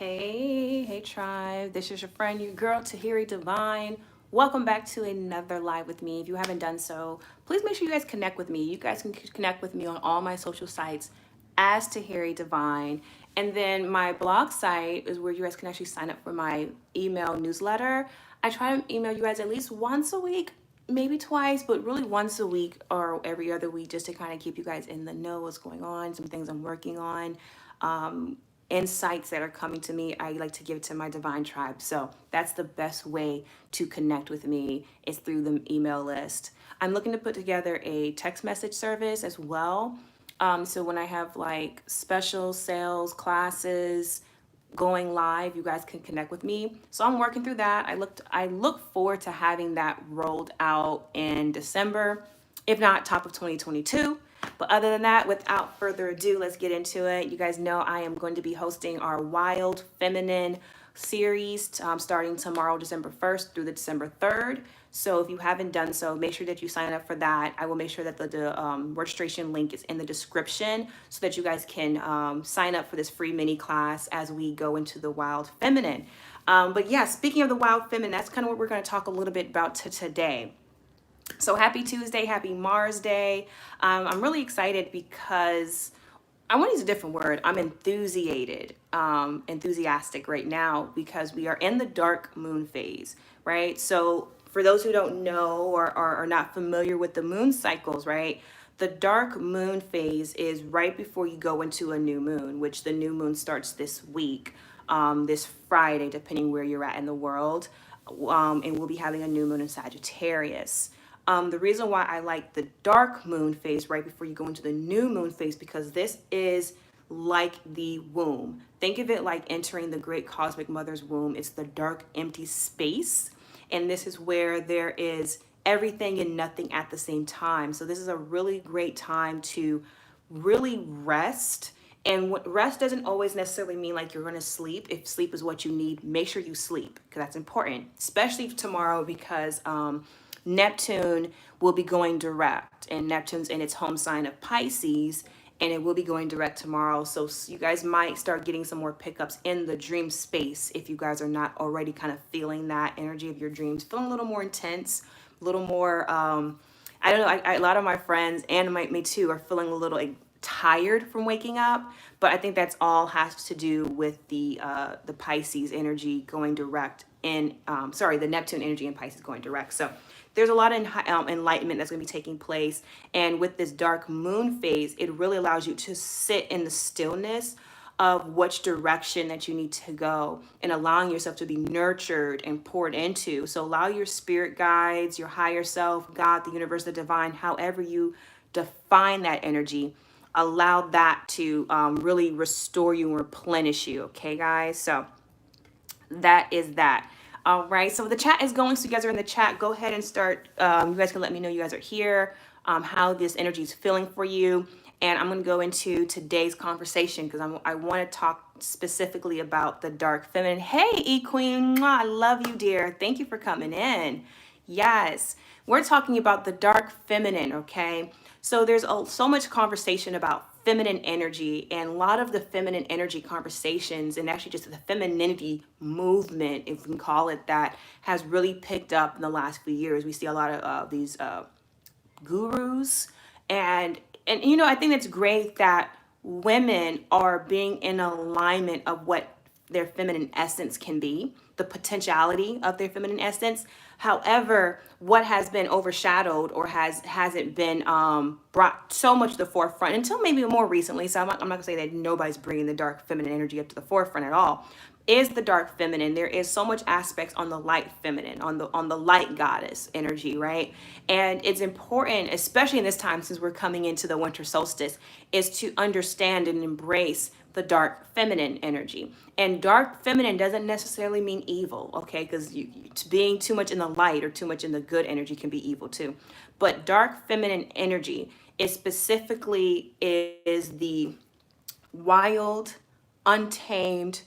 Hey tribe, this is your friend, your girl, Tahiri Divine. Welcome back to another live with me. If you haven't done so, please make sure you guys connect with me. You guys can connect with me on all my social sites as Tahiri Divine. And then my blog site is where you guys can actually sign up for my email newsletter. I try to email you guys at least once a week, maybe twice, but really once a week or every other week, just to kind of keep you guys in the know what's going on, some things I'm working on. Insights that are coming to me, I like to give it to my divine tribe. So that's the best way to connect with me is through the email list. I'm looking to put together a text message service as well. So when I have like special sales classes going live, you guys can connect with me. So I'm working through that. I look forward to having that rolled out in December, if not top of 2022. But other than that, without further ado, let's get into it. You guys know I am going to be hosting our Wild Feminine series starting tomorrow, December 1st through the December 3rd. So if you haven't done so, make sure that you sign up for that. I will make sure that the registration link is in the description so that you guys can sign up for this free mini class as we go into the Wild Feminine. But yeah, speaking of the Wild Feminine, that's kind of what we're going to talk a little bit about today. So happy Tuesday, happy Mars Day. I'm really excited because I want to use a different word. I'm enthusiastic right now because we are in the dark moon phase, right? So for those who don't know or are not familiar with the moon cycles, right? The dark moon phase is right before you go into a new moon, which the new moon starts this week, this Friday, depending where you're at in the world. And we'll be having a new moon in Sagittarius. The reason why I like the dark moon phase right before you go into the new moon phase, because this is like the womb. Think of it like entering the great cosmic mother's womb. It's the dark, empty space. And this is where there is everything and nothing at the same time. So this is a really great time to really rest. And what rest doesn't always necessarily mean like you're going to sleep. If sleep is what you need, make sure you sleep because that's important, especially tomorrow because Neptune will be going direct, and Neptune's in its home sign of Pisces, and it will be going direct tomorrow. So you guys might start getting some more pickups in the dream space if you guys are not already kind of feeling that energy of your dreams, feeling a little more intense, a little more, I don't know, a lot of my friends and me too are feeling a little like tired from waking up, but I think that's all has to do with the Pisces energy going direct in, the Neptune energy in Pisces going direct. So there's a lot of enlightenment that's going to be taking place. And with this dark moon phase, it really allows you to sit in the stillness of which direction that you need to go and allowing yourself to be nurtured and poured into. So allow your spirit guides, your higher self, God, the universe, the divine, however you define that energy, allow that to really restore you and replenish you. Okay, guys? So that is that. All right, so the chat is going, so you guys are in the chat. Go ahead and start. You guys can let me know you guys are here, how this energy is feeling for you. And I'm going to go into today's conversation because I want to talk specifically about the dark feminine. Hey, E-Queen, I love you, dear. Thank you for coming in. Yes, we're talking about the dark feminine, okay? So there's so much conversation about feminine energy, and a lot of the feminine energy conversations and actually just the femininity movement, if we can call it that, has really picked up in the last few years. We see a lot of these gurus and you know, I think it's great that women are being in alignment of what their feminine essence can be, the potentiality of their feminine essence. However, what has been overshadowed or hasn't been brought so much to the forefront until maybe more recently. So I'm not gonna say that nobody's bringing the dark feminine energy up to the forefront at all. Is the dark feminine. There is so much aspects on the light feminine, on the light goddess energy, right? And it's important, especially in this time since we're coming into the winter solstice, is to understand and embrace the dark feminine energy. And dark feminine doesn't necessarily mean evil, okay? Because being too much in the light or too much in the good energy can be evil too. But dark feminine energy is specifically is the wild, untamed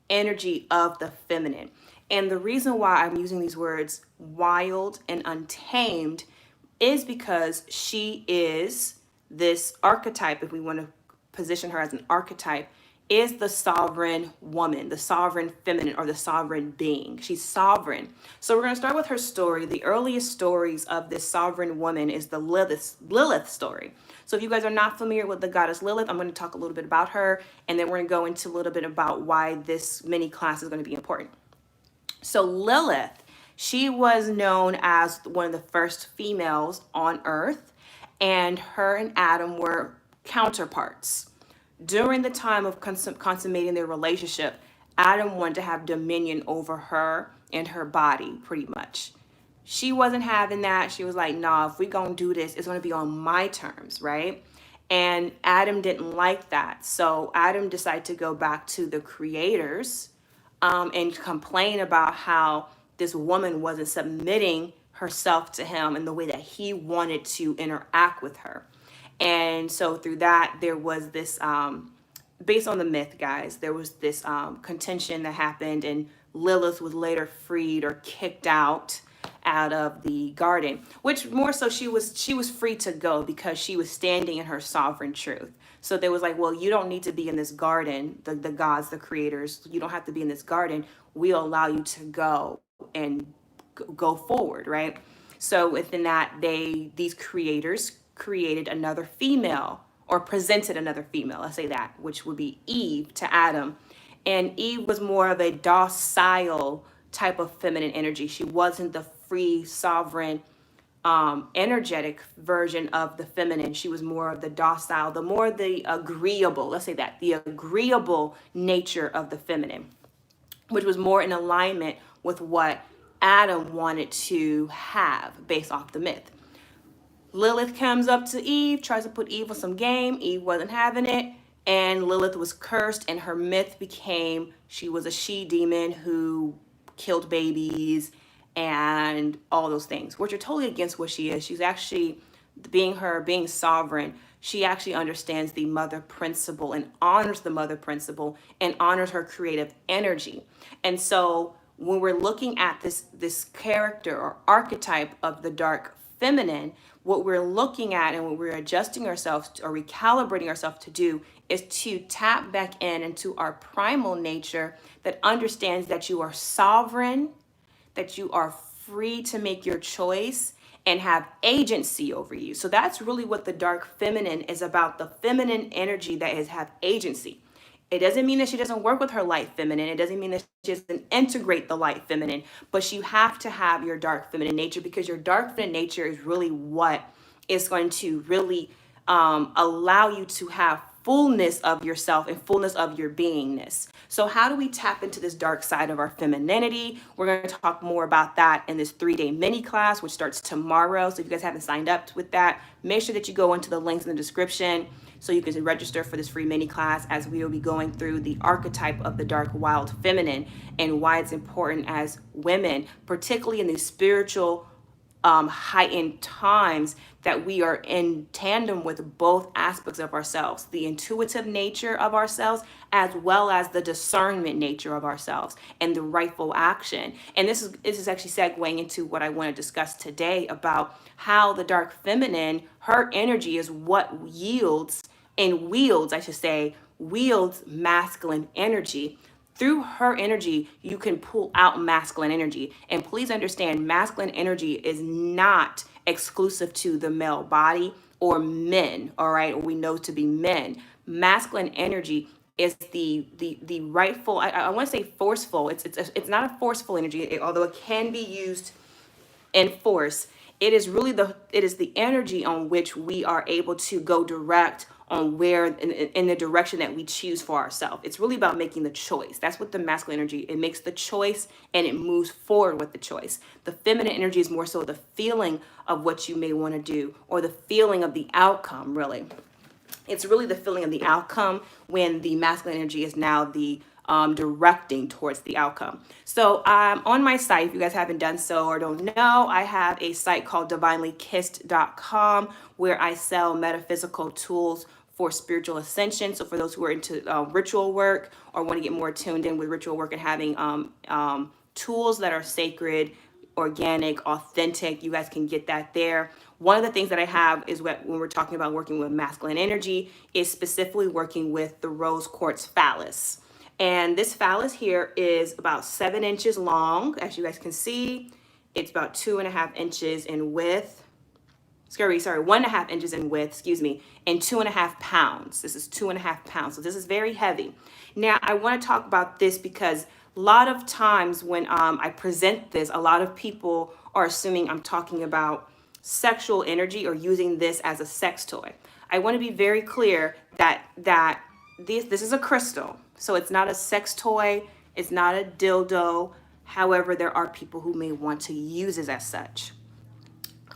energy of the feminine. And the reason why I'm using these words wild and untamed is because she is this archetype, if we want to position her as an archetype, is the sovereign woman, the sovereign feminine, or the sovereign being. She's sovereign. So we're going to start with her story. The earliest stories of this sovereign woman is the Lilith story. So if you guys are not familiar with the goddess Lilith, I'm going to talk a little bit about her, and then we're going to go into a little bit about why this mini class is going to be important. So Lilith, she was known as one of the first females on Earth, and her and Adam were counterparts. During the time of consummating their relationship, Adam wanted to have dominion over her and her body, pretty much. She wasn't having that. She was like, nah, if we gonna do this, it's gonna be on my terms, right? And Adam didn't like that. So Adam decided to go back to the creators and complain about how this woman wasn't submitting herself to him in the way that he wanted to interact with her. And so through that, there was this, based on the myth, guys, there was this contention that happened, and Lilith was later freed or kicked out of the garden, which more so she was free to go because she was standing in her sovereign truth. So they was like, well, you don't need to be in this garden, the gods, the creators, you don't have to be in this garden. We'll allow you to go and go forward, right? So within that, these creators created another female, or presented another female, let's say that, which would be Eve to Adam. And Eve was more of a docile type of feminine energy. She wasn't the free, sovereign, energetic version of the feminine. She was more of the docile, the agreeable, let's say that, the agreeable nature of the feminine, which was more in alignment with what Adam wanted to have based off the myth. Lilith comes up to Eve, tries to put Eve on some game. Eve wasn't having it, and Lilith was cursed, and her myth became she was a she-demon who killed babies and all those things, which are totally against what she is. She's actually, being sovereign, she actually understands the mother principle and honors the mother principle and honors her creative energy. And so when we're looking at this character or archetype of the dark feminine, what we're looking at and what we're adjusting ourselves to, or recalibrating ourselves to do, is to tap back into our primal nature that understands that you are sovereign, that you are free to make your choice and have agency over you. So that's really what the dark feminine is about, the feminine energy that have agency. It doesn't mean that she doesn't work with her light feminine. It doesn't mean that she doesn't integrate the light feminine, but you have to have your dark feminine nature, because your dark feminine nature is really what is going to really allow you to have fullness of yourself and fullness of your beingness. So how do we tap into this dark side of our femininity? We're going to talk more about that in this 3-day mini class, which starts tomorrow. So if you guys haven't signed up with that, make sure that you go into the links in the description so you can register for this free mini class, as we will be going through the archetype of the dark wild feminine and why it's important as women, particularly in these spiritual heightened times, that we are in tandem with both aspects of ourselves, the intuitive nature of ourselves, as well as the discernment nature of ourselves and the rightful action. And this is actually segueing into what I want to discuss today about how the dark feminine, her energy is what wields masculine energy. Through her energy, you can pull out masculine energy. And please understand, masculine energy is not exclusive to the male body or men, all right? Or we know to be men. Masculine energy is the rightful, I want to say forceful. It's not a forceful energy, although it can be used in force. It is the energy on which we are able to go direct on where in the direction that we choose for ourselves. It's really about making the choice. That's what the masculine energy, it makes the choice and it moves forward with the choice. The feminine energy is more so the feeling of what you may want to do, or the feeling of the outcome, really. It's really the feeling of the outcome, when the masculine energy is now the directing towards the outcome. So on my site, if you guys haven't done so or don't know, I have a site called Divinelykissed.com, where I sell metaphysical tools for spiritual ascension. So for those who are into ritual work, or want to get more tuned in with ritual work and having tools that are sacred, organic, authentic. You guys can get that there. One of the things that I have is when we're talking about working with masculine energy is specifically working with the rose quartz phallus. And this phallus here is about 7 inches long. As you guys can see, it's about 2.5 inches in width. Sorry, 1.5 inches in width, excuse me, and 2.5 pounds. This is 2.5 pounds. So this is very heavy. Now, I want to talk about this because a lot of times when I present this, a lot of people are assuming I'm talking about sexual energy or using this as a sex toy. I want to be very clear that this is a crystal. So it's not a sex toy. It's not a dildo. However, there are people who may want to use it as such.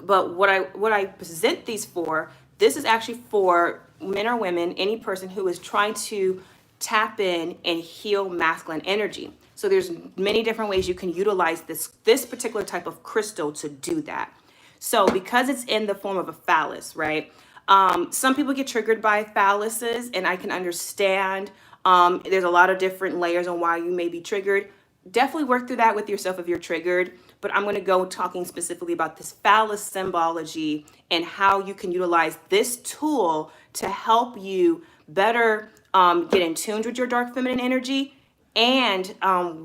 But what I present these for, this is actually for men or women, any person who is trying to tap in and heal masculine energy. So there's many different ways you can utilize this particular type of crystal to do that. So because it's in the form of a phallus, right? Some people get triggered by phalluses, and I can understand. There's a lot of different layers on why you may be triggered. Definitely work through that with yourself if you're triggered. But I'm going to go talking specifically about this phallus symbology and how you can utilize this tool to help you better get in tune with your dark feminine energy and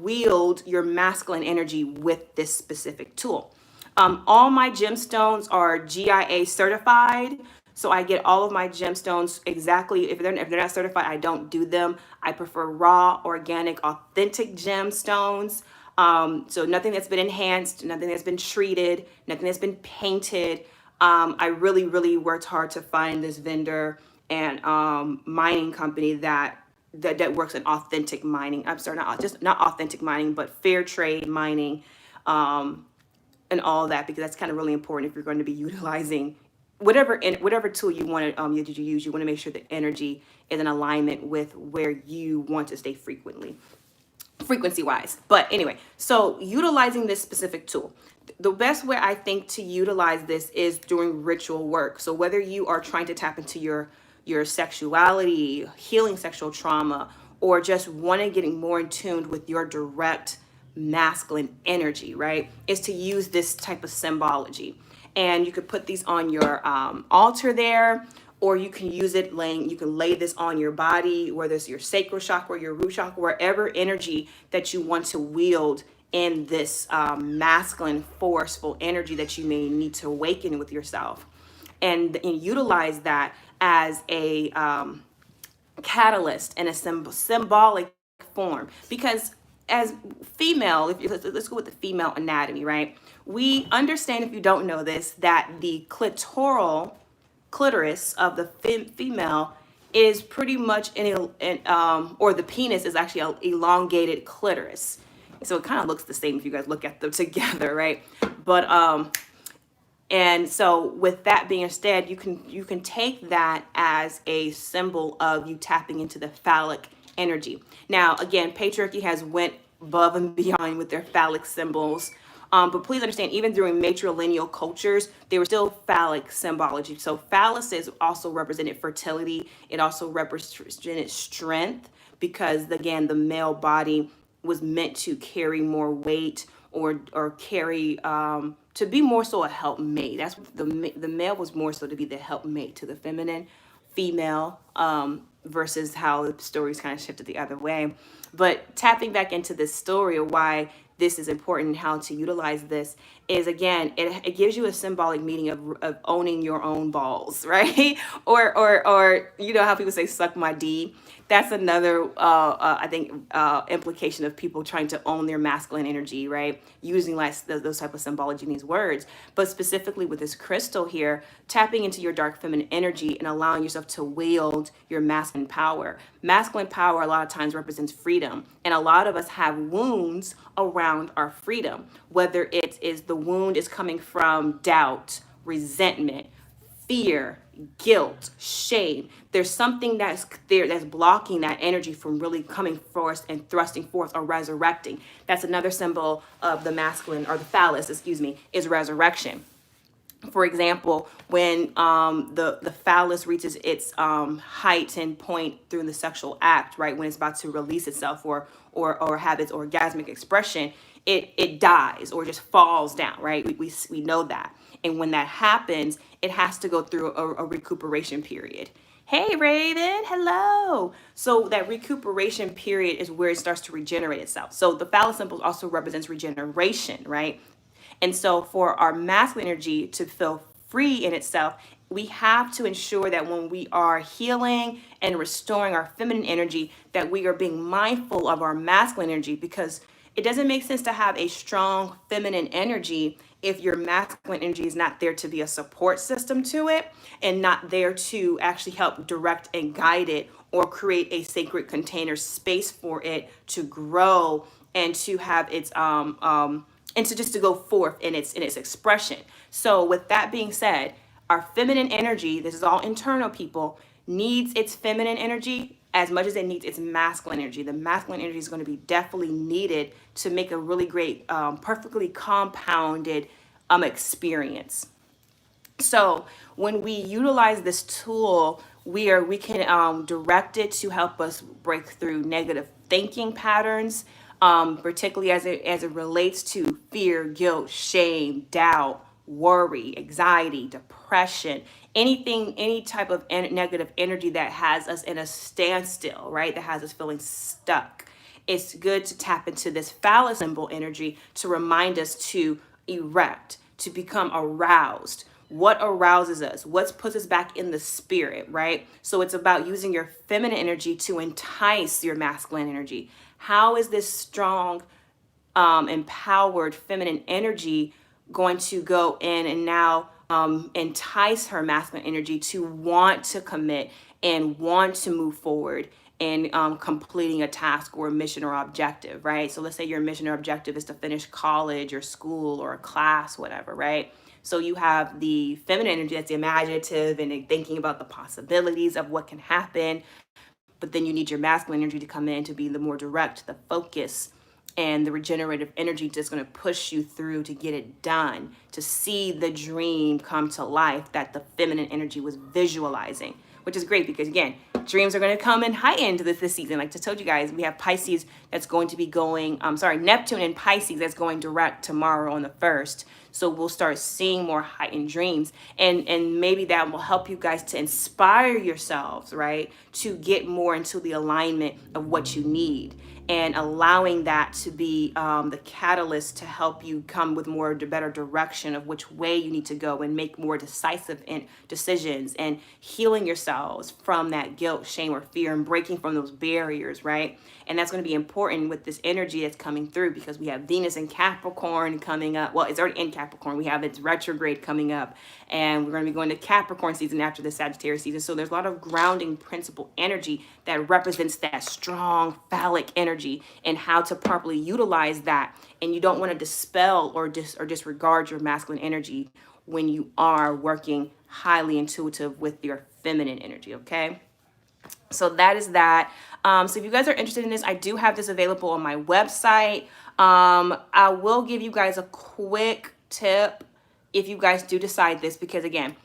wield your masculine energy with this specific tool. All my gemstones are GIA certified. So I get all of my gemstones exactly. If they're not certified, I don't do them. I prefer raw, organic, authentic gemstones. So nothing that's been enhanced, nothing that's been treated, nothing that's been painted. I really, really worked hard to find this vendor and mining company that works in authentic mining. I'm sorry, not authentic mining, but fair trade mining. And all that, because that's kind of really important if you're going to be utilizing whatever tool you want to use. You want to make sure the energy is in alignment with where you want to stay frequency wise. But anyway, so utilizing this specific tool, the best way I think to utilize this is during ritual work. So whether you are trying to tap into your sexuality, healing sexual trauma, or just wanting getting more in tune with your direct masculine energy, right, is to use this type of symbology. And you could put these on your altar there, or you can use it you can lay this on your body, whether it's your sacral chakra, your root chakra, wherever energy that you want to wield in this masculine, forceful energy that you may need to awaken with yourself, and utilize that as a catalyst and a symbolic form. Because as female, let's go with the female anatomy, right? We understand, if you don't know this, that the clitoris of the female is pretty much or the penis is actually an elongated clitoris. So it kind of looks the same if you guys look at them together, right? But and so with that being said, you can take that as a symbol of you tapping into the phallic energy. Now, again, patriarchy has went above and beyond with their phallic symbols. But please understand, even during matrilineal cultures, they were still phallic symbology. So phalluses also represented fertility. It also represented strength, because again, the male body was meant to carry more weight or carry to be more so a helpmate. That's what the male was more so to be the helpmate to the female, versus how the stories kind of shifted the other way. But tapping back into this story of why this is important and how to utilize this is, again, it gives you a symbolic meaning of owning your own balls, right? or you know how people say suck my D. That's another I think implication of people trying to own their masculine energy, right? Using like those type of symbology in these words. But specifically with this crystal here, tapping into your dark feminine energy and allowing yourself to wield your masculine power. Masculine power a lot of times represents freedom, and a lot of us have wounds around our freedom, whether it is the wound is coming from doubt, resentment, fear, guilt, shame. There's something that's there that's blocking that energy from really coming forth and thrusting forth or resurrecting. That's another symbol of the masculine, or the phallus, is resurrection. For example, when the phallus reaches its height and point through the sexual act, right, when it's about to release itself or have its orgasmic expression, it dies or just falls down, right? We know that. And when that happens, it has to go through a recuperation period. Hey, Raven, hello. So that recuperation period is where it starts to regenerate itself. So the phallus symbol also represents regeneration, right? And so for our masculine energy to feel free in itself, we have to ensure that when we are healing and restoring our feminine energy, that we are being mindful of our masculine energy, because it doesn't make sense to have a strong feminine energy if your masculine energy is not there to be a support system to it and not there to actually help direct and guide it or create a sacred container space for it to grow and to have its and to just to go forth in its expression. So with that being said, our feminine energy, this is all internal, people, needs its feminine energy as much as it needs its masculine energy. The masculine energy is going to be definitely needed to make a really great, perfectly compounded experience. So when we utilize this tool, we can direct it to help us break through negative thinking patterns, particularly as it relates to fear, guilt, shame, doubt, worry, anxiety, depression, anything, any type of negative energy that has us in a standstill, right? That has us feeling stuck. It's good to tap into this phallus symbol energy to remind us to erect, to become aroused. What arouses us? What puts us back in the spirit, right? So it's about using your feminine energy to entice your masculine energy. How is this strong, empowered feminine energy going to go in and now entice her masculine energy to want to commit and want to move forward in completing a task or a mission or objective, right? So let's say your mission or objective is to finish college or school or a class, whatever, right? So you have the feminine energy, that's the imaginative and thinking about the possibilities of what can happen. But then you need your masculine energy to come in to be the more direct, the focus, and the regenerative energy that's going to push you through to get it done, to see the dream come to life that the feminine energy was visualizing, which is great because, again, dreams are going to come in heightened this season. Like I told you guys, we have Pisces that's going to be going, Neptune and Pisces that's going direct tomorrow on the 1st. So we'll start seeing more heightened dreams, and maybe that will help you guys to inspire yourselves, right? To get more into the alignment of what you need, and allowing that to be the catalyst to help you come with more better direction of which way you need to go and make more decisive decisions, and healing yourselves from that guilt, shame, or fear, and breaking from those barriers, right? And that's going to be important with this energy that's coming through, because we have Venus in Capricorn coming up. Well, it's already in Capricorn. We have its retrograde coming up, and we're going to be going to Capricorn season after the Sagittarius season. So there's a lot of grounding principle energy that represents that strong phallic energy and how to properly utilize that. And you don't want to dispel or disregard your masculine energy when you are working highly intuitive with your feminine energy, okay? So that is that. So if you guys are interested in this, I do have this available on my website. I will give you guys a quick tip if you guys do decide this, because again,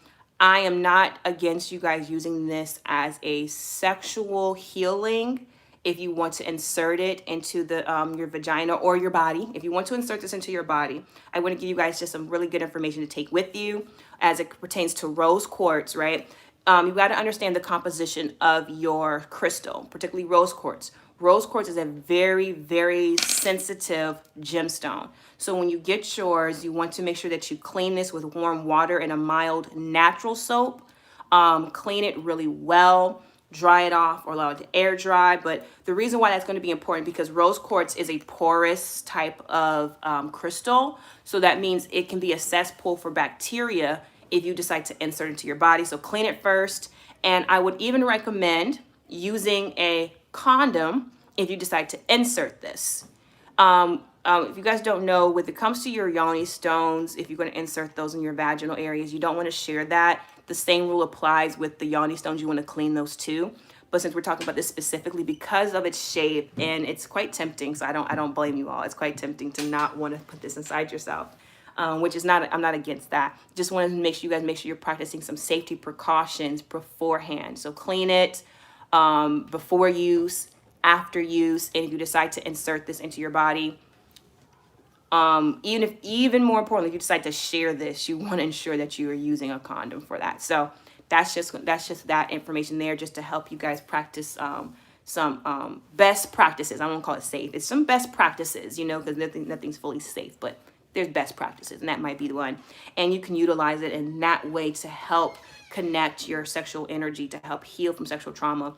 I am not against you guys using this as a sexual healing. If you want to insert it into the your vagina or your body, if you want to insert this into your body, I want to give you guys just some really good information to take with you as it pertains to rose quartz, right? You've got to understand the composition of your crystal, particularly rose quartz. Rose quartz is a very, very sensitive gemstone. So when you get yours, you want to make sure that you clean this with warm water and a mild natural soap. Clean it really well, dry it off or allow it to air dry. But the reason why that's going to be important, because rose quartz is a porous type of crystal. So that means it can be a cesspool for bacteria if you decide to insert into your body. So clean it first. And I would even recommend using a condom if you decide to insert this. If you guys don't know, when it comes to your yoni stones, if you're going to insert those in your vaginal areas, you don't want to share that. The same rule applies with the yoni stones. You want to clean those too. But since we're talking about this specifically because of its shape, and it's quite tempting, so I don't blame you all. It's quite tempting to not want to put this inside yourself. which is not, I'm not against that. Just wanted to make sure you guys make sure you're practicing some safety precautions beforehand. So clean it before use, after use, and if you decide to insert this into your body, even more importantly, if you decide to share this, you want to ensure that you are using a condom for that. So that's just that information there, just to help you guys practice some best practices. I won't call it safe. It's some best practices, you know, because nothing's fully safe, but there's best practices, and that might be the one. And you can utilize it in that way to help connect your sexual energy, to help heal from sexual trauma,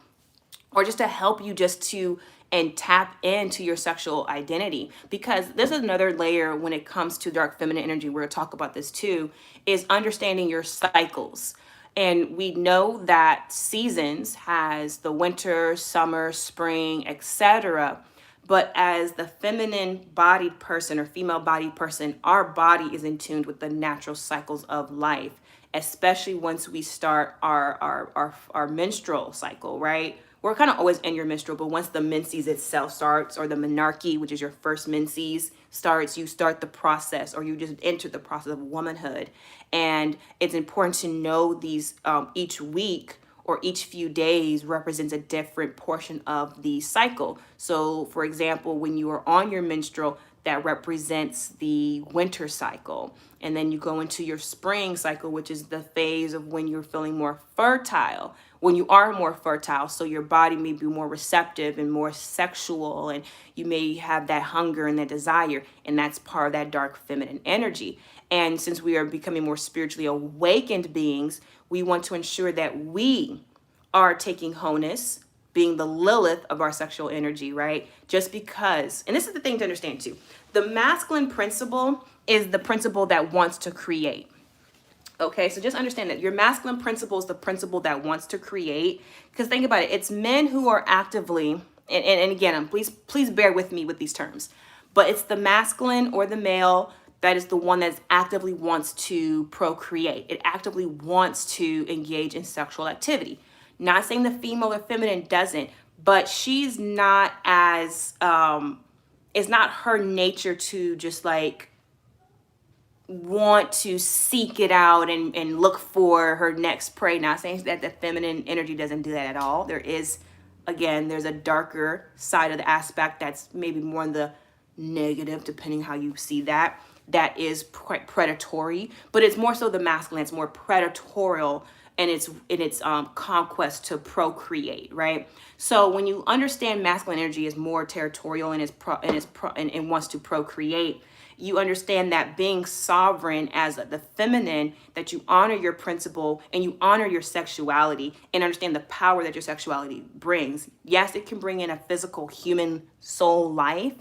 or just to help you and tap into your sexual identity. Because this is another layer when it comes to dark feminine energy. We're going to talk about this too, is understanding your cycles. And we know that seasons has the winter, summer, spring, etc. But as the feminine bodied person or female bodied person, our body is in tune with the natural cycles of life, especially once we start our menstrual cycle, right? We're kind of always in your menstrual, but once the menses itself starts, or the menarche, which is your first menses, starts, you start the process, or you just enter the process of womanhood. And it's important to know these each week or each few days represents a different portion of the cycle. So for example, when you are on your menstrual, that represents the winter cycle. And then you go into your spring cycle, which is the phase of when you're feeling more fertile, when you are more fertile. So your body may be more receptive and more sexual, and you may have that hunger and that desire. And that's part of that dark feminine energy. And since we are becoming more spiritually awakened beings, we want to ensure that we are taking wholeness, being the Lilith of our sexual energy, right? Just because, and this is the thing to understand too, the masculine principle is the principle that wants to create. Okay, so just understand that your masculine principle is the principle that wants to create. Because think about it, it's men who are actively, and again, please bear with me with these terms, but it's the masculine or the male that is the one that actively wants to procreate. It actively wants to engage in sexual activity. Not saying the female or feminine doesn't, but she's not as, it's not her nature to just like want to seek it out and look for her next prey. Not saying that the feminine energy doesn't do that at all. There is, again, there's a darker side of the aspect that's maybe more in the negative, depending how you see that. That is quite predatory, but it's more so the masculine. It's more predatorial and its conquest to procreate, right? So when you understand masculine energy is more territorial and wants to procreate, you understand that being sovereign as the feminine, that you honor your principle and you honor your sexuality and understand the power that your sexuality brings. Yes, it can bring in a physical human soul life,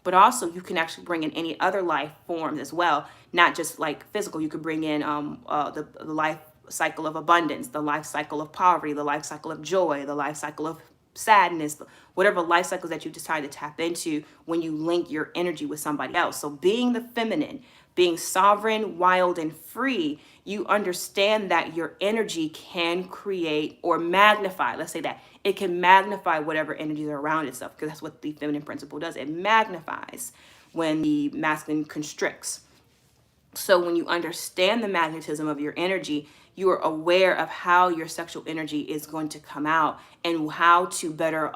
but also you can actually bring in any other life forms as well, not just like physical. You could bring in the life cycle of abundance, the life cycle of poverty, the life cycle of joy, the life cycle of sadness, whatever life cycles that you decide to tap into when you link your energy with somebody else. So being the feminine, being sovereign, wild, and free, you understand that your energy can create or magnify, let's say that, it can magnify whatever energies are around itself, because that's what the feminine principle does. It magnifies when the masculine constricts. So when you understand the magnetism of your energy, you are aware of how your sexual energy is going to come out and how to better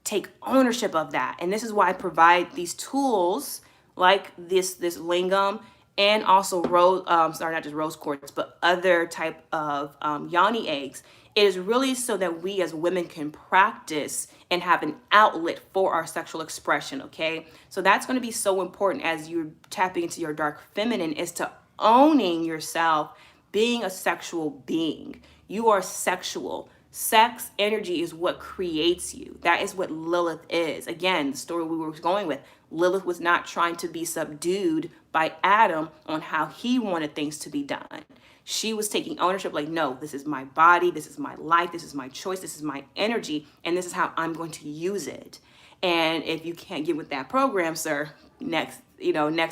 take ownership of that. And this is why I provide these tools like this lingam, and also not just rose quartz, but other type of yoni eggs. It is really so that we as women can practice and have an outlet for our sexual expression, okay? So that's going to be so important as you're tapping into your dark feminine, is to owning yourself, being a sexual being. You are sexual. Sex energy is what creates you. That is what Lilith is. Again, the story we were going with, Lilith was not trying to be subdued by Adam on how he wanted things to be done. She was taking ownership, like, no, this is my body, this is my life, this is my choice, this is my energy, and this is how I'm going to use it. And if you can't get with that program, sir, next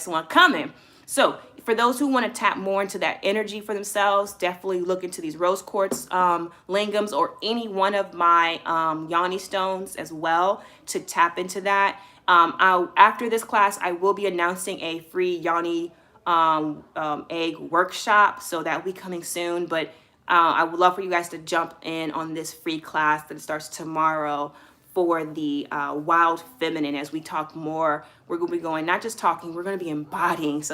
one coming. So for those who want to tap more into that energy for themselves, definitely look into these rose quartz lingams or any one of my yoni stones as well to tap into that. After this class, I will be announcing a free yoni egg workshop. So that will be coming soon. But I would love for you guys to jump in on this free class that starts tomorrow for the wild feminine. As we talk more, we're going to be going, not just talking, we're going to be embodying,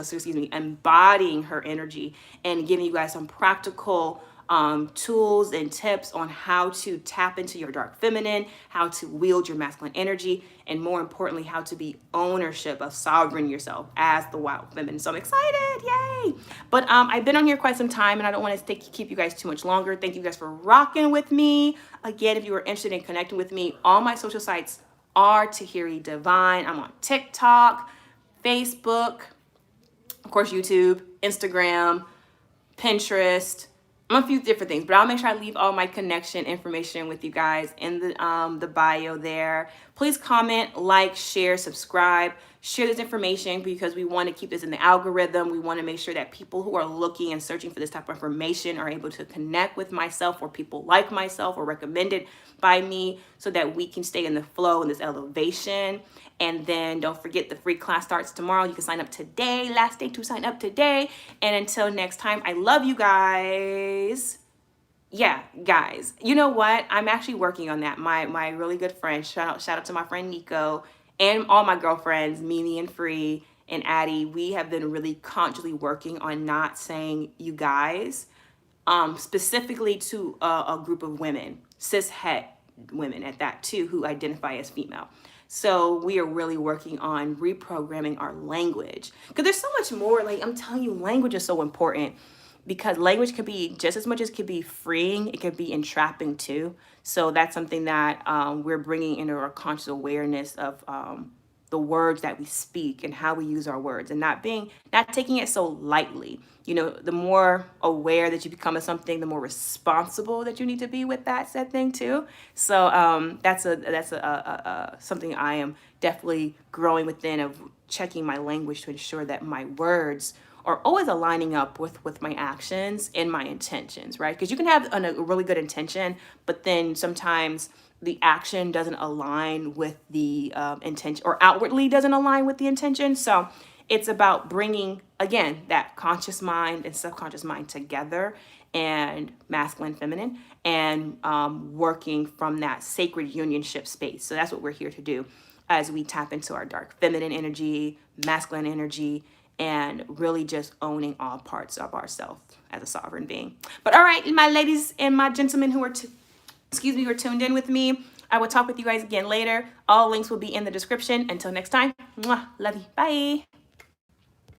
embodying her energy and giving you guys some practical tools and tips on how to tap into your dark feminine, how to wield your masculine energy, and more importantly, how to be ownership of sovereign yourself as the wild feminine. So I'm excited, yay! But I've been on here quite some time, and I don't want to keep you guys too much longer. Thank you guys for rocking with me. Again, if you are interested in connecting with me, all my social sites are Tahiri Divine. I'm on TikTok, Facebook, of course, YouTube, Instagram, Pinterest. I'm a few different things, but I'll make sure I leave all my connection information with you guys in the bio there. Please comment, like, share, subscribe, share this information because we want to keep this in the algorithm. We want to make sure that people who are looking and searching for this type of information are able to connect with myself or people like myself or recommended by me so that we can stay in the flow and this elevation. And then don't forget the free class starts tomorrow. You can sign up today. Last day to sign up today. And until next time, I love you guys. Yeah, guys, you know what? I'm actually working on that. My really good friend, shout out to my friend Nico and all my girlfriends, Mimi and Free and Addie. We have been really consciously working on not saying you guys, specifically to a group of women, cis het women at that too, who identify as female. So we are really working on reprogramming our language because there's so much more. Like I'm telling you, language is so important because language could be just as much as it could be freeing, it could be entrapping too. So that's something that we're bringing into our conscious awareness of the words that we speak and how we use our words and not taking it so lightly. You know, the more aware that you become of something, the more responsible that you need to be with that said thing too. So that's something I am definitely growing within, of checking my language to ensure that my words are always aligning up with my actions and my intentions, right? Because you can have a really good intention, but then sometimes the action doesn't align with the intention, or outwardly doesn't align with the intention. So it's about bringing, again, that conscious mind and subconscious mind together, and masculine, feminine, and working from that sacred unionship space. So that's what we're here to do as we tap into our dark feminine energy, masculine energy, and really just owning all parts of ourselves as a sovereign being. But all right, my ladies and my gentlemen who are who are tuned in with me, I will talk with you guys again later. All links will be in the description. Until next time, mwah, love you, bye.